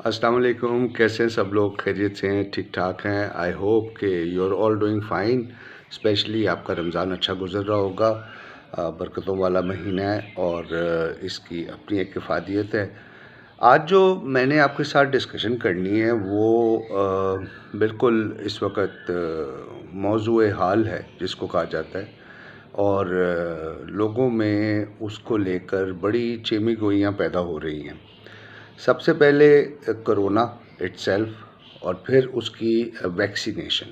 अस्सलाम वालेकुम। कैसे हैं सब लोग? खैरियत से हैं? ठीक ठाक हैं? आई होप कि you are all doing fine. Specially आपका रमज़ान अच्छा गुजर रहा होगा। बरकतों वाला महीना है और इसकी अपनी एक किफ़ायत है। आज जो मैंने आपके साथ डिस्कशन करनी है वो बिल्कुल इस वक्त मौजूए हाल है जिसको कहा जाता है, और लोगों में उसको लेकर बड़ी चेमी गोइयाँ पैदा हो रही हैं। सबसे पहले कोरोना इटसेल्फ और फिर उसकी वैक्सीनेशन।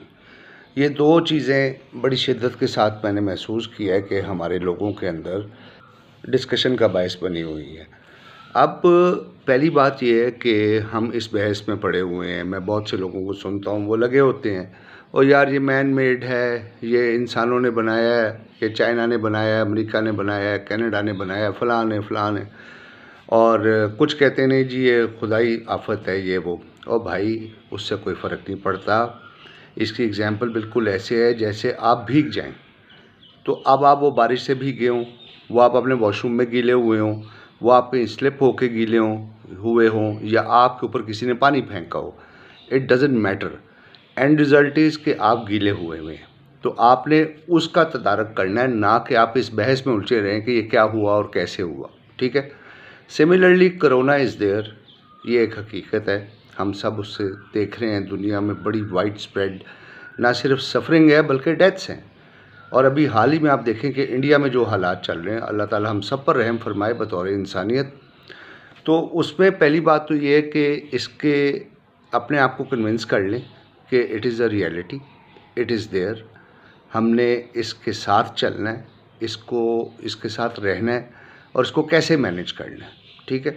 ये दो चीज़ें बड़ी शिद्दत के साथ मैंने महसूस किया है कि हमारे लोगों के अंदर डिस्कशन का बायस बनी हुई है। अब पहली बात ये है कि हम इस बहस में पड़े हुए हैं। मैं बहुत से लोगों को सुनता हूँ, वो लगे होते हैं और यार ये मैन मेड है, ये इंसानों ने बनाया है, ये चाइना ने बनाया है, अमेरिका ने बनाया है, कनाडा ने बनाया है, फ़लाँ ने। और कुछ कहते नहीं जी ये खुदाई आफत है, ये वो। और भाई उससे कोई फ़र्क नहीं पड़ता। इसकी एग्जांपल बिल्कुल ऐसे है जैसे आप भीग जाएं। तो अब आप वो बारिश से भीगे हों, वो आप अपने वॉशरूम में गीले हुए हों, वो आप कहीं स्लिप होके गीले हुए हों, या आपके ऊपर किसी ने पानी फेंका हो, it doesn't matter. End result is कि आप गीले हुए हैं। तो आपने उसका तदारक करना है, ना कि आप इस बहस में उलझे रहें कि ये क्या हुआ और कैसे हुआ। ठीक है। सिमिलरली कोरोना इज़ देयर, ये एक हकीकत है। हम सब उससे देख रहे हैं, दुनिया में बड़ी वाइड स्प्रेड ना सिर्फ सफरिंग है बल्कि डेथ्स हैं। और अभी हाल ही में आप देखें कि इंडिया में जो हालात चल रहे हैं, अल्लाह ताला हम सब पर रहम फरमाए बतौर इंसानियत। तो उसमें पहली बात तो ये है कि इसके अपने आप को कन्विंस कर लें कि it is a reality, it is there. हमने इसके साथ चलना है, इसके साथ रहना है और इसको कैसे मैनेज करना है। ठीक है।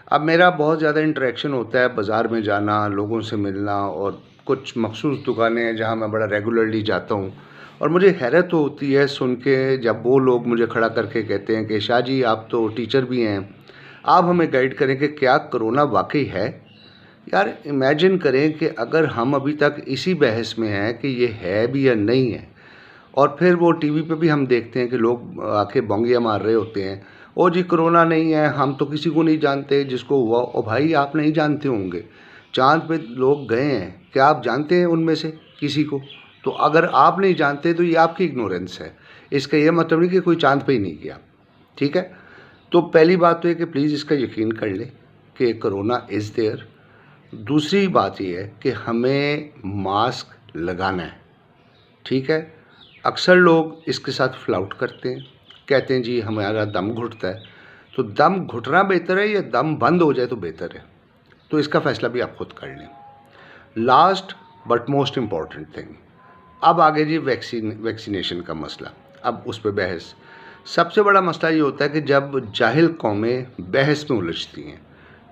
अब मेरा बहुत ज़्यादा इंटरेक्शन होता है, बाज़ार में जाना, लोगों से मिलना, और कुछ मखसूस दुकानें हैं जहाँ मैं बड़ा रेगुलरली जाता हूँ। और मुझे हैरत होती है सुन के जब वो लोग मुझे खड़ा करके कहते हैं कि शाह जी आप तो टीचर भी हैं, आप हमें गाइड करें कि क्या कोरोना वाकई है। यार इमेजिन करें कि अगर हम अभी तक इसी बहस में हैं कि ये है भी या नहीं है, और फिर वो टीवी पे भी हम देखते हैं कि लोग आके बोंगियाँ मार रहे होते हैं, ओ जी कोरोना नहीं है, हम तो किसी को नहीं जानते जिसको हुआ। ओ भाई आप नहीं जानते होंगे, चाँद पे लोग गए हैं, क्या आप जानते हैं उनमें से किसी को? तो अगर आप नहीं जानते तो ये आपकी इग्नोरेंस है। इसका ये मतलब नहीं कि कोई चाँद पे ही नहीं गया। ठीक है। तो पहली बात तो ये कि प्लीज़ इसका यकीन कर लें कि कोरोना इज़ देयर। दूसरी बात ये है कि हमें मास्क लगाना है। ठीक है। अक्सर लोग इसके साथ फ्लाउट करते हैं, कहते हैं जी हमारा दम घुटता है। तो दम घुटना बेहतर है या दम बंद हो जाए तो बेहतर है? तो इसका फ़ैसला भी आप खुद कर लें। Last but most important thing, अब आगे जी वैक्सीनेशन का मसला। अब उस पर बहस। सबसे बड़ा मसला ये होता है कि जब जाहिल कौमें बहस में उलझती हैं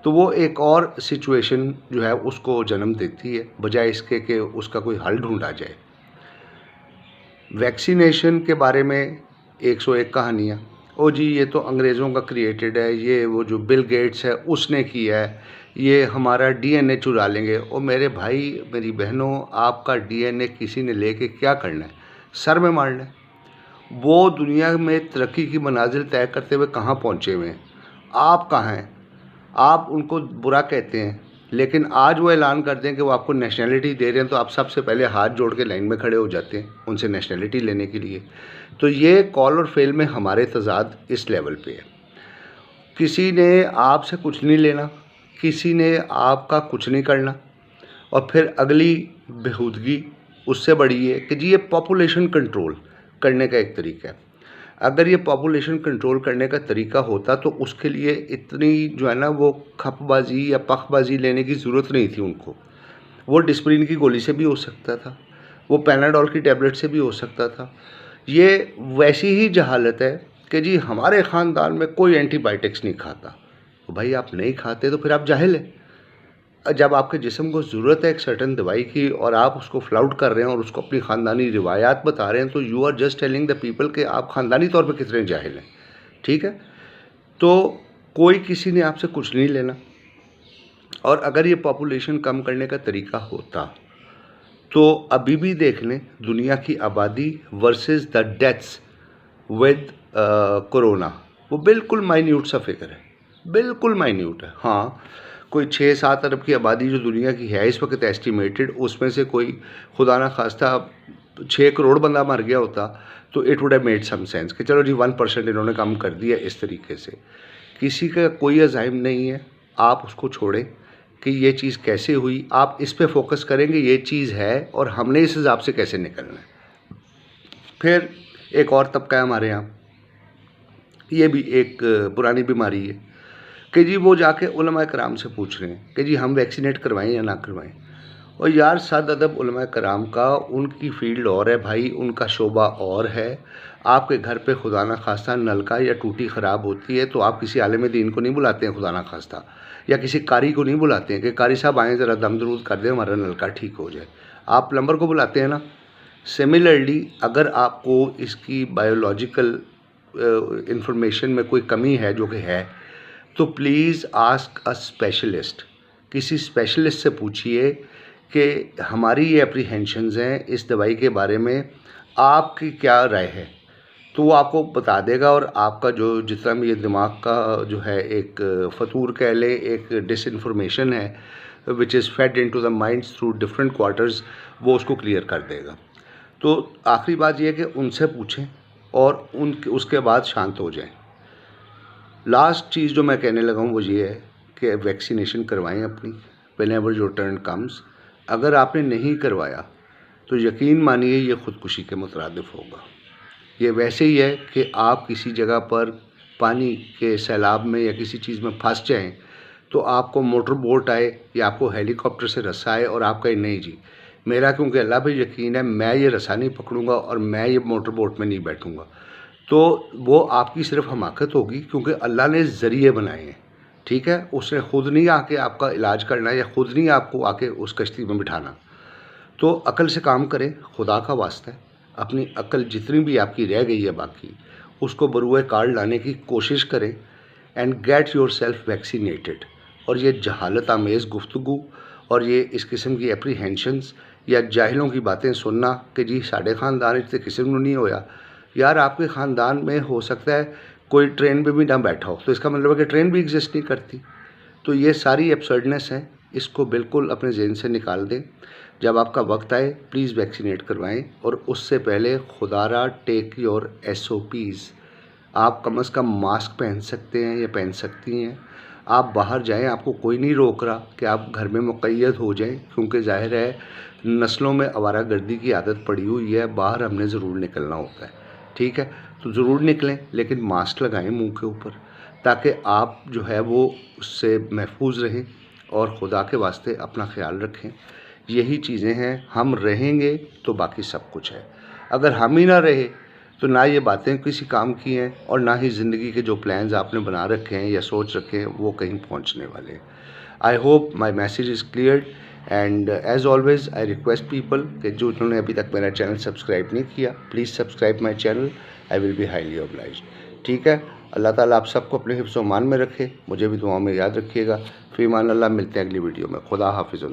तो वो एक और सिचुएशन जो है उसको जन्म देती है, बजाय इसके कि उसका कोई हल ढूंढा जाए। वैक्सीनेशन के बारे में 101 कहानियाँ, ओ जी ये तो अंग्रेज़ों का क्रिएटेड है, ये वो जो बिल गेट्स है उसने किया है, ये हमारा डीएनए चुरा लेंगे। ओ मेरे भाई मेरी बहनों, आपका डीएनए किसी ने लेके क्या करना है? सर में मारना है। वो दुनिया में तरक्की की मनाजिल तय करते हुए कहाँ पहुँचे हुए हैं, आप कहाँ हैं? आप उनको बुरा कहते हैं, लेकिन आज वो ऐलान कर दें कि वो आपको नेशनैलिटी दे रहे हैं तो आप सबसे पहले हाथ जोड़ के लाइन में खड़े हो जाते हैं उनसे नेशनैलिटी लेने के लिए। तो ये कॉल और फेल में हमारे तज़ाद इस लेवल पे है। किसी ने आपसे कुछ नहीं लेना, किसी ने आपका कुछ नहीं करना, और फिर अगली बेहूदगी उससे बड़ी है कि जी ये पॉपुलेशन कंट्रोल करने का एक तरीका है। अगर ये पॉपुलेशन कंट्रोल करने का तरीका होता तो उसके लिए इतनी जो है ना वो खपबाजी या पखबाजी लेने की ज़रूरत नहीं थी उनको। वो डिस्प्रिन की गोली से भी हो सकता था, वो पैनाडोल की टैबलेट से भी हो सकता था। ये वैसी ही जहालत है कि जी हमारे ख़ानदान में कोई एंटीबायोटिक्स नहीं खाता। तो भाई आप नहीं खाते तो फिर आप जाहिल हैं। जब आपके जिस्म को ज़रूरत है एक सर्टेन दवाई की और आप उसको फ्लाउट कर रहे हैं और उसको अपनी ख़ानदानी रिवायात बता रहे हैं, तो you are just telling the people कि आप ख़ानदानी तौर पे कितने जाहिल हैं। ठीक है। तो कोई किसी ने आपसे कुछ नहीं लेना। और अगर ये पॉपुलेशन कम करने का तरीका होता तो अभी भी देख लें दुनिया की आबादी versus the deaths with corona, वो बिल्कुल माइन्यूट सा फिगर है, बिल्कुल माइन्यूट है। हाँ, कोई 6-7 अरब की आबादी जो दुनिया की है इस वक्त एस्टिमेटेड, उसमें से कोई खुदा ना खास्ता 6 करोड़ बंदा मर गया होता तो it would have made some sense कि चलो जी 1% इन्होंने कम कर दिया इस तरीके से। किसी का कोई अज़ाइम नहीं है, आप उसको छोड़ें कि ये चीज़ कैसे हुई, आप इस पे फोकस करेंगे ये चीज़ है और हमने इस हिसाब से कैसे निकलना है। फिर एक और तबका है हमारे यहाँ, ये भी एक पुरानी बीमारी है कि जी वो जाके उलमा कराम से पूछ रहे हैं कि जी हम वैक्सीनेट करवाएं या ना करवाएं। और यार सद अदब उलमा कराम का, उनकी फील्ड और है भाई, उनका शोबा और है। आपके घर पे खुदा ना खास्ता नलका या टूटी ख़राब होती है तो आप किसी आलिम दीन को नहीं बुलाते हैं खुदा ना खास्ता, या किसी कारी को नहीं बुलाते हैं कि कारी साहब आएँ ज़रा दम दरूद कर दें हमारा नलका ठीक हो जाए। आप प्लम्बर को बुलाते हैं ना। सिमिलरली अगर आपको इसकी बायोलॉजिकल इंफॉर्मेशन में कोई कमी है, जो कि है, तो प्लीज़ आस्क अ स्पेशलिस्ट। किसी स्पेशलिस्ट से पूछिए कि हमारी ये अप्रीहेंशंस हैं इस दवाई के बारे में, आपकी क्या राय है, तो वो आपको बता देगा। और आपका जो जितना भी ये दिमाग का जो है एक फतूर कह लें, एक डिसइंफॉर्मेशन है which is fade into the minds through different quarters, वो उसको क्लियर कर देगा। तो आखिरी बात ये है कि उनसे पूछें और उसके बाद शांत हो जाएं। लास्ट चीज़ जो मैं कहने लगा हूँ वो ये है कि वैक्सीनेशन करवाएं अपनी, व्हेनेवर योर टर्न कम्स। अगर आपने नहीं करवाया तो यकीन मानिए ये ख़ुदकुशी के मुतरादिफ होगा। ये वैसे ही है कि आप किसी जगह पर पानी के सैलाब में या किसी चीज़ में फंस जाएं तो आपको मोटर बोट आए या आपको हेलीकॉप्टर से रस्सा आए और आप कहें नहीं जी मेरा क्योंकि अल्लाह पे यकीन है मैं ये रस्सा नहीं पकड़ूंगा और मैं ये मोटर बोट में नहीं बैठूंगा, तो वो आपकी सिर्फ हमाकत होगी क्योंकि अल्लाह ने ज़रिए बनाए हैं। ठीक है, उसने ख़ुद नहीं आके आपका इलाज करना या ख़ुद नहीं आपको आके उस कश्ती में बिठाना। तो अकल से काम करें, खुदा का वास्ता है। अपनी अकल जितनी भी आपकी रह गई है बाकी, उसको बरूए कार लाने की कोशिश करें and get your self vaccinated. और ये जहालत आमेज़ गुफ्तगू और ये इस किस्म की एप्रीहेंशंस या जाहिलों की बातें सुनना कि जी साढ़े ख़ानदान तो किसी को नहीं होया, यार आपके ख़ानदान में हो सकता है कोई ट्रेन में भी ना बैठा हो, तो इसका मतलब है कि ट्रेन भी एग्जिस्ट नहीं करती। तो ये सारी एब्सर्डनेस है, इसको बिल्कुल अपने ज़हन से निकाल दें। जब आपका वक्त आए प्लीज़ वैक्सीनेट करवाएं और उससे पहले खुदारा टेक योर SOPs। आप कम से कम मास्क पहन सकते हैं या पहन सकती हैं। आप बाहर जाएं, आपको कोई नहीं रोक रहा कि आप घर में मुक़य्यद हो जाएं, क्योंकि ज़ाहिर है नस्लों में आवारागर्दी की आदत पड़ी हुई है, बाहर हमने ज़रूर निकलना होता है। ठीक है, तो ज़रूर निकलें लेकिन मास्क लगाएं मुंह के ऊपर, ताकि आप जो है वो उससे महफूज रहें और खुदा के वास्ते अपना ख्याल रखें। यही चीज़ें हैं, हम रहेंगे तो बाकी सब कुछ है। अगर हम ही ना रहे तो ना ये बातें किसी काम की हैं और ना ही ज़िंदगी के जो प्लान्स आपने बना रखे हैं या सोच रखे हैं वो कहीं पहुंचने वाले हैं। I hope my message is clear and as always I request people कि जो उन्होंने अभी तक मेरा चैनल सब्सक्राइब नहीं किया, please subscribe my channel, I will be highly obliged. ठीक है, अल्लाह ताला आप सबको अपने हिफ्ज़-ओ-मान में रखे, मुझे भी दुआओं में याद रखिएगा। फ़ी अमान अल्लाह, मिलते हैं अगली वीडियो में। खुदा हाफ़िज़।